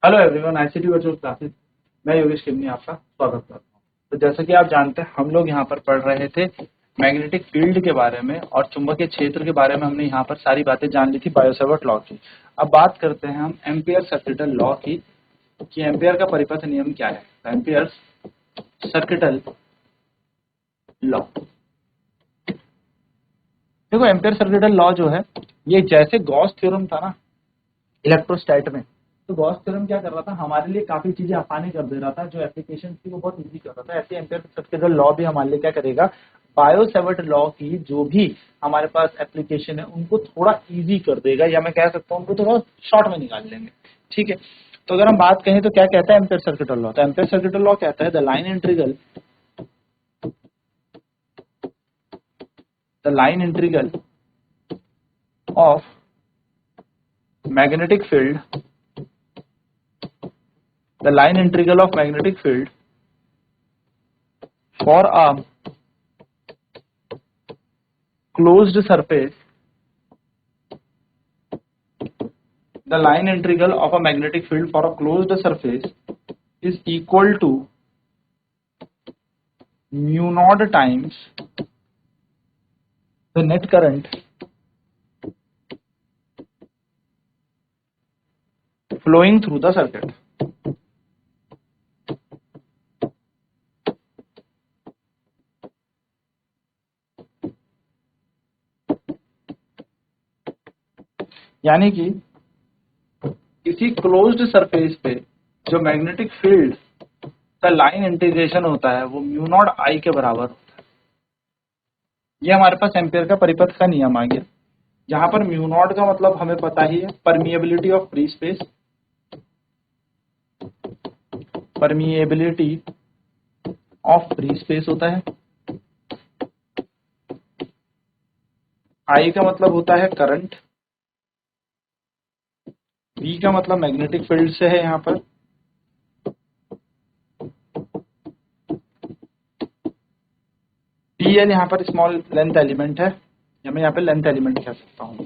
Hello everyone, ICT virtual classes. मैं योगेश किमनी आपका स्वागत करता हूँ। तो जैसा कि आप जानते हैं, हम लोग यहाँ पर पढ़ रहे थे मैग्नेटिक फील्ड के बारे में और चुंबकीय क्षेत्र के बारे में। हमने यहाँ पर सारी बातें जान ली थी बायो-सावर्ट लॉ की। अब बात करते हैं हम एम्पियर सर्किटल लॉ की कि एम्पियर का परिपथ नियम क्या है। एम्पियर सर्किटल लॉ, देखो एम्पियर सर्किटल लॉ जो है, ये जैसे गॉस थ्योरम था ना इलेक्ट्रोस्टैट में, तो गॉस थ्योरम क्या कर रहा था, हमारे लिए काफी चीजें आसानी कर दे रहा था। जो एप्लीकेशन थी वो बहुत इजी कर रहा था। ऐसे एम्पियर सर्किटल लॉ भी हमारे लिए क्या करेगा, बायो-सावर्ट लॉ की जो भी हमारे पास एप्लीकेशन है उनको थोड़ा इजी कर देगा, या मैं कह सकता हूँ उनको थोड़ा शॉर्ट में निकाल लेंगे। ठीक है, तो अगर हम बात कहें तो क्या कहता है एम्पियर सर्किटल लॉ, तो एम्पियर सर्किटल लॉ कहता है the line integral of magnetic field, the line integral of magnetic field for a closed surface, the line integral of a magnetic field for a closed surface is equal to mu naught times the net current flowing through the circuit। यानी कि किसी closed surface पे जो magnetic field का line integration होता है वो mu not I के बराबर होता है। ये हमारे पास एम्पियर का परिपथ का नियम आ गया, जहां पर म्यू नॉट का मतलब हमें पता ही है, permeability of free space, permeability of free space होता है। आई का मतलब होता है करंट, वी का मतलब मैग्नेटिक फील्ड से है यहाँ पर, डीएल यहाँ पर स्मॉल लेंथ एलिमेंट है, या मैं यहाँ पे लेंथ एलिमेंट कह सकता हूँ।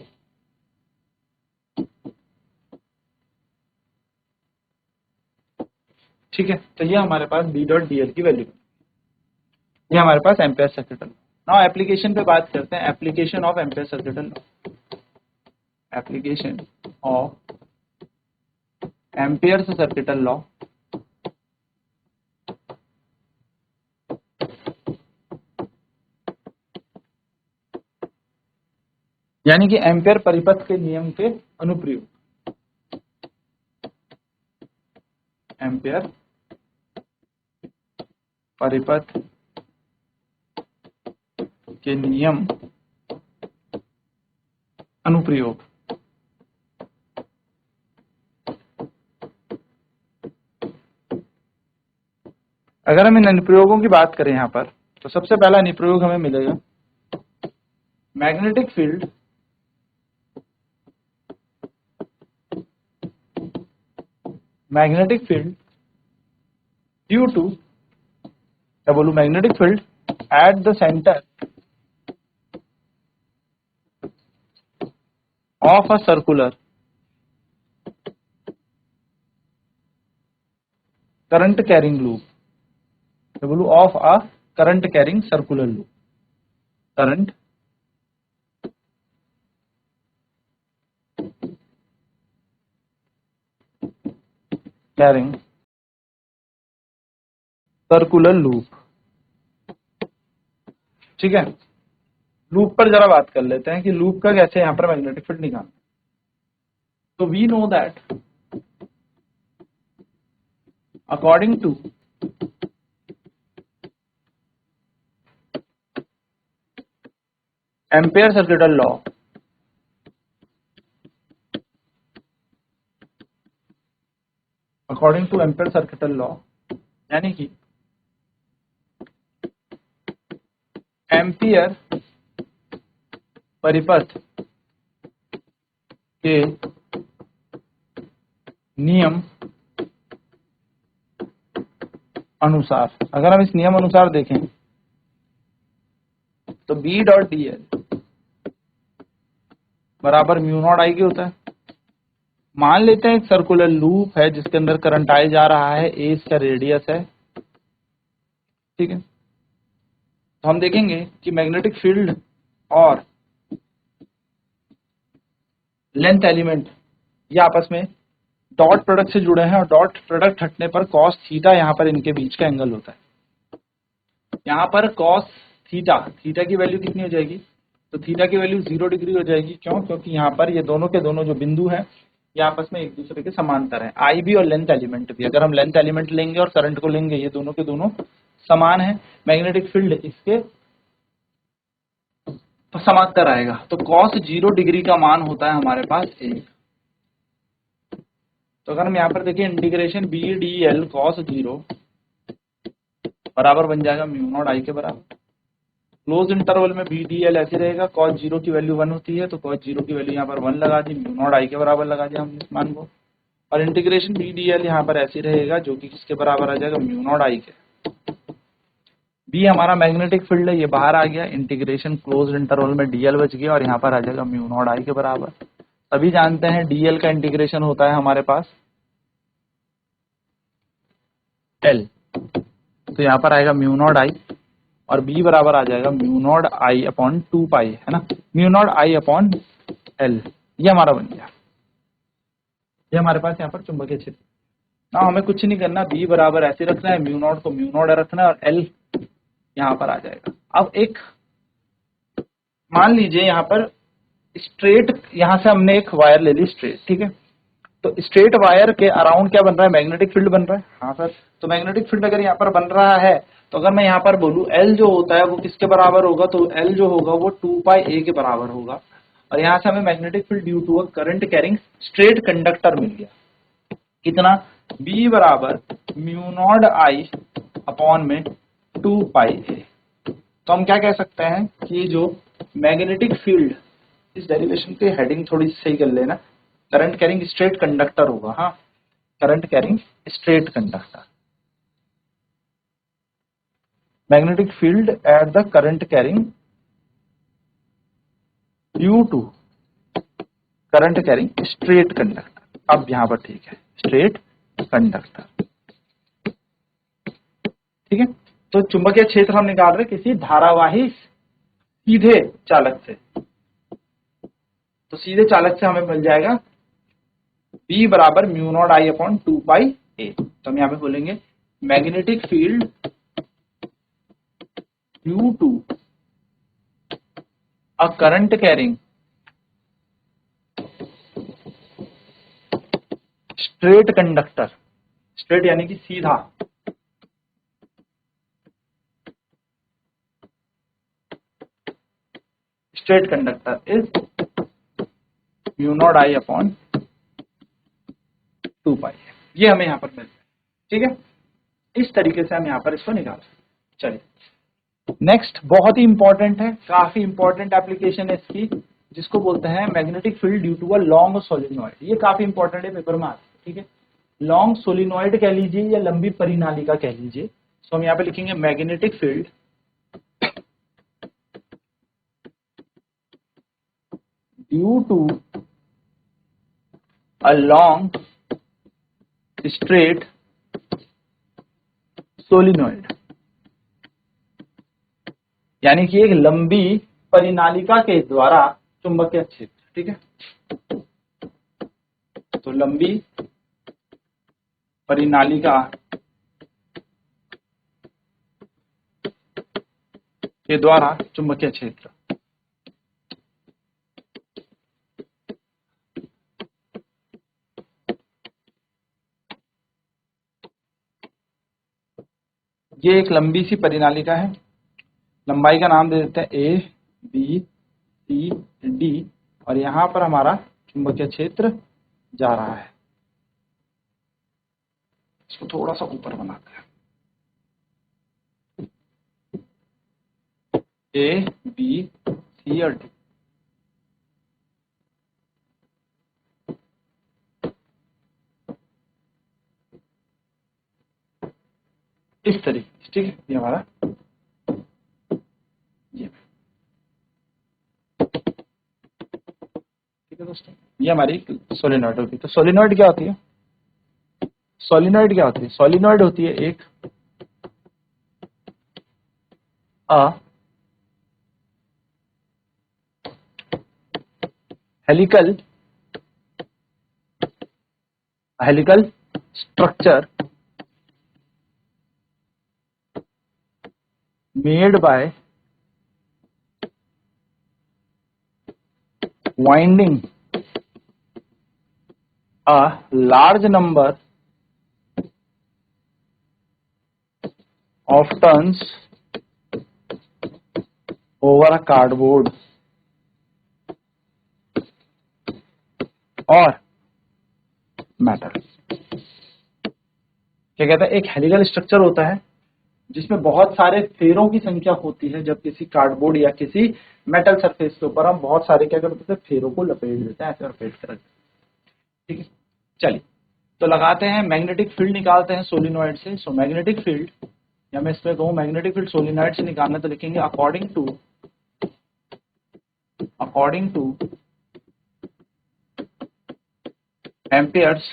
ठीक है, तो ये हमारे पास बी डॉट डी एल की वैल्यू, ये हमारे पास एम्पियर सर्किटल। नाउ एप्लीकेशन पे बात करते हैं, application of ampere circuital, application of ampere circuital law. यानी कि एम्पियर परिपथ के नियम के अनुप्रयोग, एम्पियर परिपथ के नियम अनुप्रयोग। अगर हम इन अनुप्रयोगों की बात करें यहाँ पर, तो सबसे पहला अनुप्रयोग हमें मिलेगा मैग्नेटिक फील्ड due to, क्या बोलूं, magnetic field at the center of a circular current carrying loop, क्या बोलूं, of a current carrying circular loop, current carrying circular loop। ठीक है, लूप पर जरा बात कर लेते हैं कि लूप का कैसे यहाँ पर मैग्नेटिक फील्ड निकालना। तो we know that according to Ampere circuital law, according to Ampere circuital law, यानी कि एम्पियर परिपथ के नियम अनुसार, अगर हम इस नियम अनुसार देखें तो बी डॉट डी एल बराबर म्यू नॉट आई के होता है। मान लेते हैं एक सर्कुलर लूप है जिसके अंदर करंट आई जा रहा है, ए इसका रेडियस है, ठीक है। तो हम देखेंगे कि मैग्नेटिक फील्ड और लेंथ एलिमेंट ये आपस में डॉट प्रोडक्ट से जुड़े हैं और डॉट प्रोडक्ट हटने पर कॉस थीटा यहाँ पर इनके बीच का एंगल होता है। यहाँ पर कॉस थीटा, थीटा की वैल्यू कितनी हो जाएगी, तो थीटा की वैल्यू 0 डिग्री हो जाएगी। क्यों? क्योंकि यहाँ पर ये दोनों के दोनों जो बिंदु हैं ये आपस में एक दूसरे के समांतर है, आई भी और लेंथ एलिमेंट भी। अगर हम लेंथ एलिमेंट लेंगे और करंट को लेंगे, ये दोनों के दोनों समान है, मैग्नेटिक फील्ड इसके समांतर आएगा। तो कॉस 0 डिग्री का मान होता है हमारे पास 1। तो अगर हम यहाँ पर देखिए integration B D L cos 0 बराबर बन जाएगा म्यू नॉट आई के बराबर। क्लोज इंटरवल में बी डी एल ऐसे रहेगा, कॉस 0 की वैल्यू 1 होती है, तो कॉस 0 की वैल्यू यहाँ पर 1 लगा दी, म्यू नॉट आई के बराबर लगा दिया हमने इस मान को। और इंटीग्रेशन बी डी एल यहाँ पर ऐसे रहेगा जो कि किसके बराबर आ जाएगा, म्यू नॉट आई के। बी हमारा मैग्नेटिक फील्ड है, ये बाहर आ गया, इंटीग्रेशन क्लोज इंटरवल में डीएल बच गया और यहाँ पर आ जाएगा म्यू नॉट आई के बराबर। सभी जानते हैं डीएल का इंटीग्रेशन होता है हमारे पास एल, तो यहाँ पर आएगा म्यू नॉट आई और बी बराबर आ जाएगा म्यू नॉट आई अपॉन 2 पाई, है ना, mu not I upon L. ये हमारा बन गया, ये हमारे पास यहाँ पर चुंबकीय क्षेत्र। ना हमें कुछ नहीं करना, बी बराबर ऐसे रखना है, म्यू नॉट को म्यू नॉट रखना है और एल यहाँ पर आ जाएगा। अब एक मान लीजिए यहाँ पर स्ट्रेट, यहाँ से हमने एक वायर ले ली स्ट्रेट, ठीक है। तो स्ट्रेट वायर के अराउंड क्या बन रहा है, मैग्नेटिक फील्ड बन रहा है। हाँ सर, तो मैग्नेटिक फील्ड अगर यहाँ पर बन रहा है तो अगर मैं यहाँ पर बोलूँ एल जो होता है वो किसके बराबर होगा, तो एल जो होगा वो 2 पाई ए के बराबर होगा। और यहाँ से हमें magnetic field due to a current carrying straight conductor मिल गया, कितना, बी बराबर म्यू नॉट आई अपॉन में 2 पाई ए। तो हम क्या कह सकते हैं कि जो मैग्नेटिक फील्ड, इस डेरिवेशन की हेडिंग थोड़ी सही कर लेना, करंट कैरिंग स्ट्रेट कंडक्टर होगा। हाँ, current carrying straight conductor, magnetic field at the current carrying due to current carrying straight conductor. अब यहां पर ठीक है, स्ट्रेट कंडक्टर, ठीक है। तो चुंबकीय क्षेत्र हम निकाल रहे किसी धारावाही सीधे चालक से, तो सीधे चालक से हमें मिल जाएगा B बराबर mu not I upon 2 pi A. तो हम यहाँ पे बोलेंगे magnetic field due to a current carrying straight conductor, straight यानी कि सीधा, straight conductor is mu not I upon 2 pi. ये हमें यहाँ पर मिल जाए, ठीक है। इस तरीके से हम यहाँ पर इसको निकाल सकते। चलिए नेक्स्ट, बहुत ही इंपॉर्टेंट है, काफी इंपॉर्टेंट एप्लीकेशन है इसकी, जिसको बोलते हैं magnetic field due to a long solenoid. ये काफी इंपॉर्टेंट है, पेपर में आता है, ठीक है। लॉन्ग सोलिनॉइड कह लीजिए या लंबी परिनालिका कह लीजिए। तो हम यहाँ पे लिखेंगे magnetic field due to a long straight solenoid, यानी कि एक लंबी परिनालिका के द्वारा चुंबकीय क्षेत्र, ठीक है। तो लंबी परिनालिका के द्वारा चुंबकीय क्षेत्र, ये एक लंबी सी परिनालिका है, लंबाई का नाम दे देते हैं ए बी सी डी, और यहां पर हमारा चुंबकीय क्षेत्र जा रहा है। इसको थोड़ा सा ऊपर बनाते हैं, ए बी सी और डी, इस तरीके, ठीक है। ये हमारा ये, ठीक है दोस्तों, ये हमारी सोलिनॉइड होगी। तो सोलिनॉइड क्या होती है? सोलिनॉइड क्या होती है? सोलिनॉइड होती है एक helical structure made by winding a large number of turns over a cardboard or metal। क्या कहता है? एक हेलिकल स्ट्रक्चर होता है जिसमें बहुत सारे फेरों की संख्या होती है। जब किसी कार्डबोर्ड या किसी मेटल सरफेस के ऊपर हम बहुत सारे क्या करते हैं, फेरों को लपेट देते हैं, ऐसे लपेट कर रखते हैं। ठीक है, चलिए तो लगाते हैं, मैग्नेटिक फील्ड निकालते हैं सोलिनॉइड से। सो मैग्नेटिक फील्ड, या मैं इसमें कहूँ मैग्नेटिक फील्ड सोलिनॉइड से निकालना, तो लिखेंगे according to Ampere's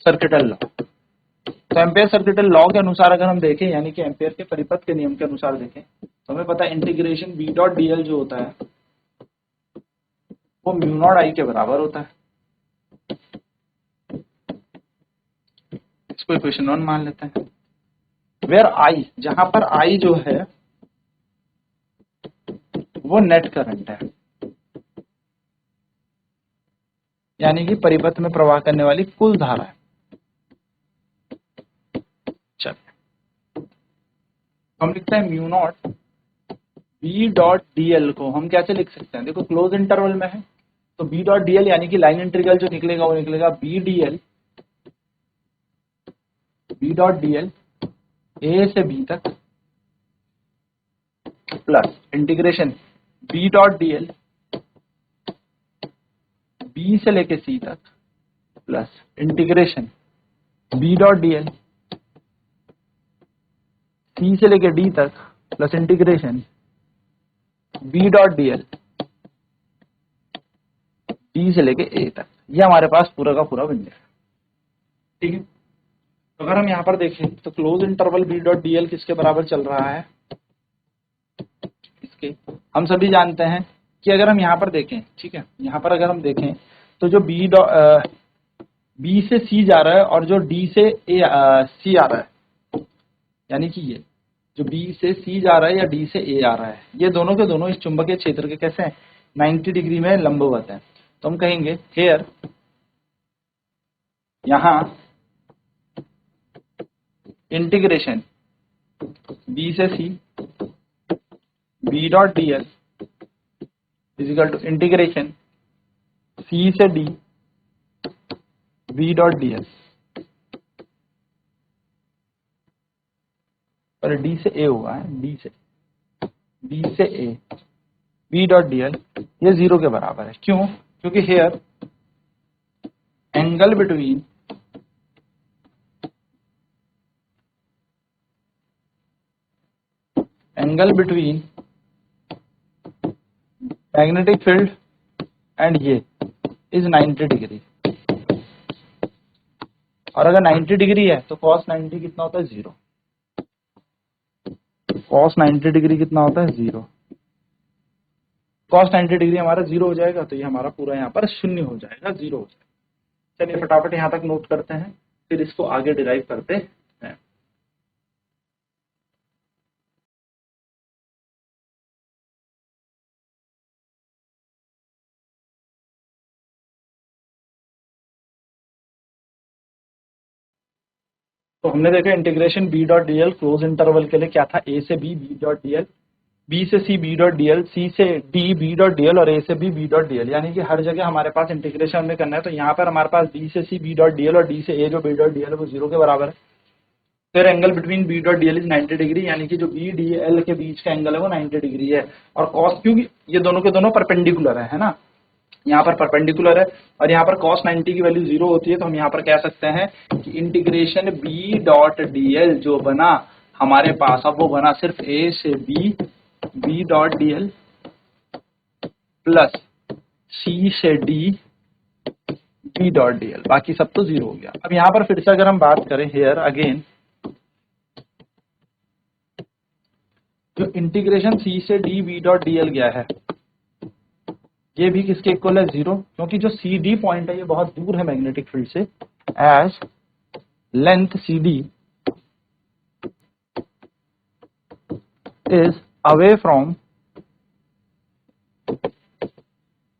circuital law. तो एम्पियर सर्किटल लॉ के अनुसार अगर हम देखें, यानी कि एम्पियर के परिपथ के नियम के अनुसार देखें, तो हमें पता है integration B dot D L जो होता है वो म्यू नॉट आई के बराबर होता है। इसको इक्वेशन 1 मान लेते हैं, वेयर आई, जहां पर आई जो है वो नेट करंट है, यानी कि परिपथ में प्रवाह करने वाली कुल धारा है। चलिए हम लिखते हैं mu not be dot D L को हम कैसे लिख सकते हैं? देखो क्लोज इंटरवल में है, तो बी डॉट डी एल यानी कि लाइन इंटीग्रल जो निकलेगा वो निकलेगा B dot D L A से बी तक plus integration B dot D L B से लेके सी तक plus integration B dot D L C से लेके डी तक plus integration B dot D L D से लेके ए तक। ये हमारे पास पूरा का पूरा व्यंजक है। ठीक है, तो अगर हम यहाँ पर देखें तो close interval B dot D L किसके बराबर चल रहा है? इसके। हम सभी जानते हैं कि अगर हम यहाँ पर देखें, ठीक है, यहाँ पर अगर हम देखें तो जो बी से सी जा रहा है और जो डी से सी आ रहा है, यानी कि ये जो बी से सी जा रहा है या डी से ए आ रहा है, ये दोनों के दोनों इस चुंबकीय क्षेत्र के कैसे हैं? 90 डिग्री में लंबवत हैं। तो हम कहेंगे हेयर, यहां इंटीग्रेशन बी से C B dot D L is equal to integration C से D B dot D L, और डी से ए होगा, डी से A B dot D l, ये 0 के बराबर है। क्यों? क्योंकि here angle between magnetic field and ये इज 90 डिग्री, और अगर 90 डिग्री है तो cos 90 कितना होता है? 0। cos 90 डिग्री कितना होता है? 0। cos 90 डिग्री हमारा 0 हो जाएगा, तो ये हमारा पूरा यहाँ पर 0 हो जाएगा, 0 हो जाएगा। चलिए फटाफट यहाँ तक नोट करते हैं, फिर इसको आगे डिराइव करते हैं। तो हमने देखा integration B dot D l close interval के लिए क्या था? ए से B B dot D L, B से C B dot D L, C से D B dot D L, और ए से B B dot D l, यानी कि हर जगह हमारे पास इंटीग्रेशन में करना है। तो यहाँ पर हमारे पास बी से C B dot D L और डी से ए जो बी डॉट डी एल है वो 0 के बराबर है। फिर angle between B dot D L is 90 degree, यानी कि जो बी डी एल के बीच का एंगल है वो 90 डिग्री है। और कॉस, क्योंकि ये दोनों के दोनों परपेंडिकुलर है ना, यहाँ पर परपेंडिकुलर है और यहाँ पर cos 90 की वैल्यू 0 होती है, तो हम यहाँ पर कह सकते हैं कि integration b dot D L जो बना हमारे पास, अब वो बना सिर्फ a से b B dot DL plus C से D B डॉट DL, बाकी सब तो जीरो हो गया। अब यहां पर फिर से अगर हम बात करें हेयर अगेन, जो इंटीग्रेशन C से D B डॉट DL गया है ये भी किसके इक्वल है, जीरो, क्योंकि जो CD पॉइंट है ये बहुत दूर है मैग्नेटिक फील्ड से, as length CD is away from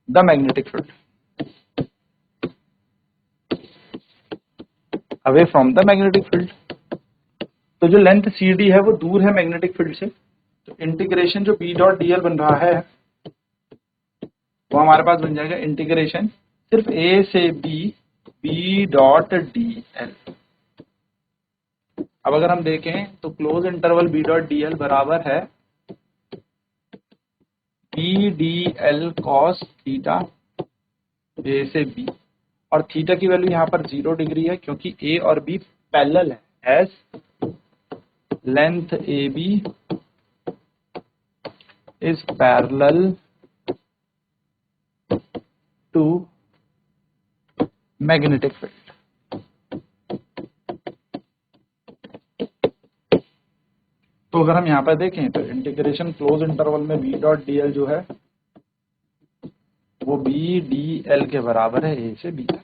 the magnetic field, away from the magnetic field. तो जो लेंथ CD है वो दूर है मैग्नेटिक फील्ड से, तो इंटीग्रेशन जो B डॉट DL बन रहा है वो हमारे पास बन जाएगा इंटीग्रेशन सिर्फ A से B B डॉट DL। अब अगर हम देखें तो close interval B dot DL बराबर है B DL cos theta A से B, और थीटा की वैल्यू यहाँ पर 0 डिग्री है क्योंकि A और B पैरेलल है, as length AB is parallel to magnetic field. तो अगर हम यहाँ पर देखें तो इंटीग्रेशन क्लोज इंटरवल में B डॉट DL जो है वो B DL के बराबर है A से B तक,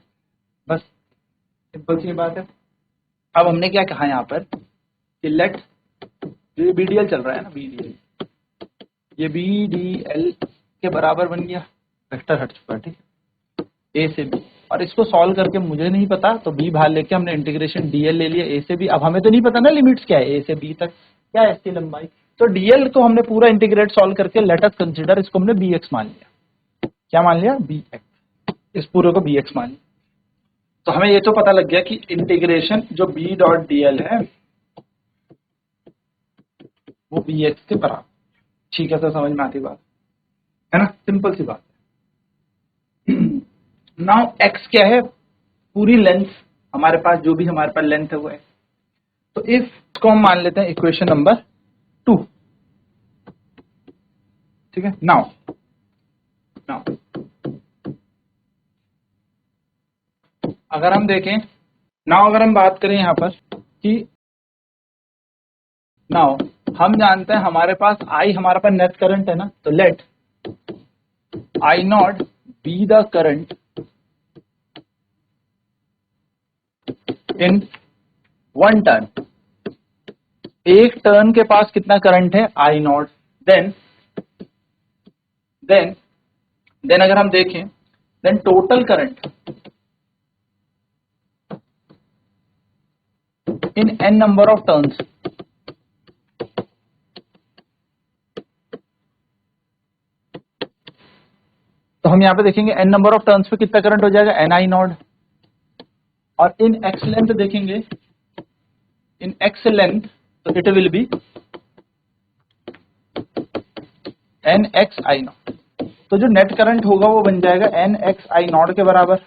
बस सिंपल सी बात है। अब हमने क्या कहा यहाँ पर कि लेट ये BDL चल रहा है ना, BDL ये BDL के बराबर बन गया, वेक्टर हट चुका, ठीक है, A से B, और इसको सॉल्व करके मुझे नहीं पता तो B बाहर लेके हमने इंटीग्रेशन DL ले लिया A से B। अब हमें तो नहीं पता ना लिमिट्स क्या है, A से B तक क्या है इसकी लंबाई, तो DL को हमने पूरा इंटीग्रेट सॉल्व करके लेट अस कंसीडर इसको हमने BX मान लिया। क्या मान लिया, BX, इस पूरे को BX मान लिया। तो हमें ये तो पता लग गया कि इंटीग्रेशन जो B डॉट DL है वो BX के बराबर, ठीक है, तो समझ में आती बात है ना, सिंपल सी बात है। नाउ X क्या है, पूरी लेंथ हमारे पास, जो भी हमारे पास लेंथ है वो है, तो इफ इसको हम मान लेते हैं इक्वेशन नंबर 2, ठीक है। नाउ अगर हम देखें, नाउ अगर हम बात करें यहां पर कि नाउ हम जानते हैं हमारे पास I हमारे पास नेट करंट है ना, तो let I not be the current in one turn, एक टर्न के पास कितना करंट है I नॉट, देन अगर हम देखें then total current in n number of turns, तो हम यहां पे देखेंगे n नंबर ऑफ टर्न्स पे कितना करंट हो जाएगा NI नॉट, और इन x लेंथ देखेंगे, इन x लेंथ तो it will be NXI not, तो जो नेट करंट होगा वो बन जाएगा NXI नॉट के बराबर।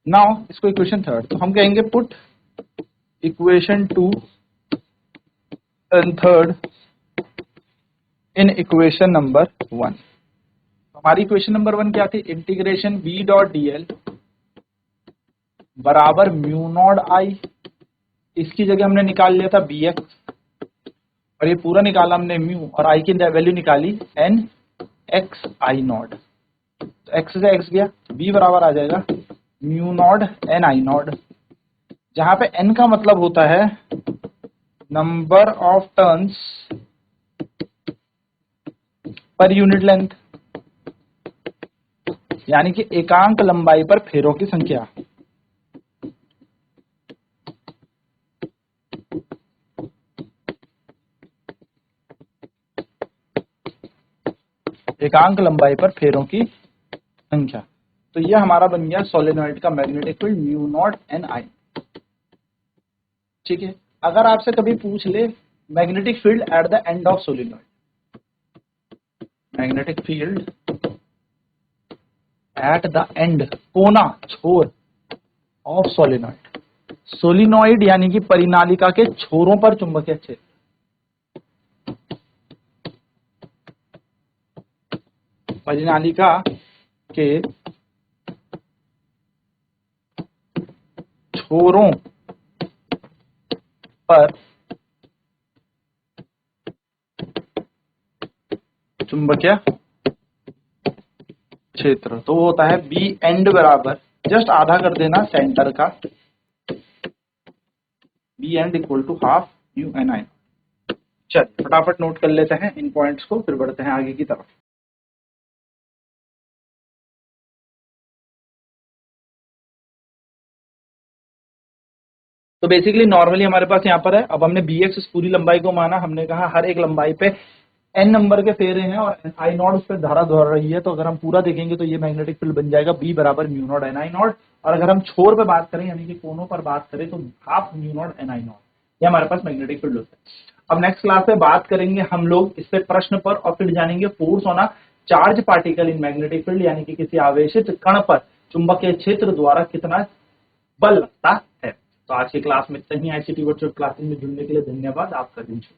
नाउ इसको इक्वेशन थर्ड, तो हम कहेंगे put equation 2 and third in equation number 1। हमारी इक्वेशन नंबर 1 क्या थी, इंटीग्रेशन B डॉट DL बराबर म्यू नॉट I, इसकी जगह हमने निकाल लिया था BX, और ये पूरा निकाला हमने म्यू, और I की वैल्यू निकाली NXI नॉट, तो x से x गया, B बराबर आ जाएगा म्यू नॉट NI नॉट, जहां पे n का मतलब होता है number of turns per unit length, यानी कि एकांक लंबाई पर फेरों की संख्या। एकांक लंबाई पर फेरों की संख्या, तो यह हमारा बन गया सोलेनॉइड का magnetic field mu naught NI, ठीक है। अगर आपसे कभी पूछ ले magnetic field at the end of solenoid, magnetic field at the end, कोना, छोर ऑफ सोलेनॉइड, सोलिनॉइड यानी कि परिनालिका के छोरों पर चुंबकीय क्षेत्र, परिनालिका के छोरों पर चुंबकीय क्षेत्र, तो वो होता है बी एंड बराबर, जस्ट आधा कर देना सेंटर का, B and equal to half mu N I. चलिए फटाफट नोट कर लेते हैं इन पॉइंट्स को, फिर बढ़ते हैं आगे की तरफ। तो बेसिकली नॉर्मली हमारे पास यहाँ पर है, अब हमने बी एक्स इस पूरी लंबाई को माना, हमने कहा हर एक लंबाई पे एन नंबर के फेरे हैं और आई नॉट उस पर धारा दौड़ रही है, तो अगर हम पूरा देखेंगे तो ये मैग्नेटिक फील्ड बन जाएगा बी बराबर mu not an I not, और अगर हम छोर पे बात करें यानी कि कोनों पर बात करें तो half mu not an I not, ये हमारे पास मैग्नेटिक फील्ड होता है। अब नेक्स्ट क्लास में बात करेंगे हम लोग इस पे प्रश्न पर, और फिर जानेंगे force on a charge particle in magnetic field, यानी कि किसी आवेशित कण पर चुंबकीय क्षेत्र द्वारा कितना बल लगता है। तो आज की क्लास में इतना ही। आईसीटी वर्चुअल क्लासेस में जुड़ने के लिए धन्यवाद। आपका दिन शुभ।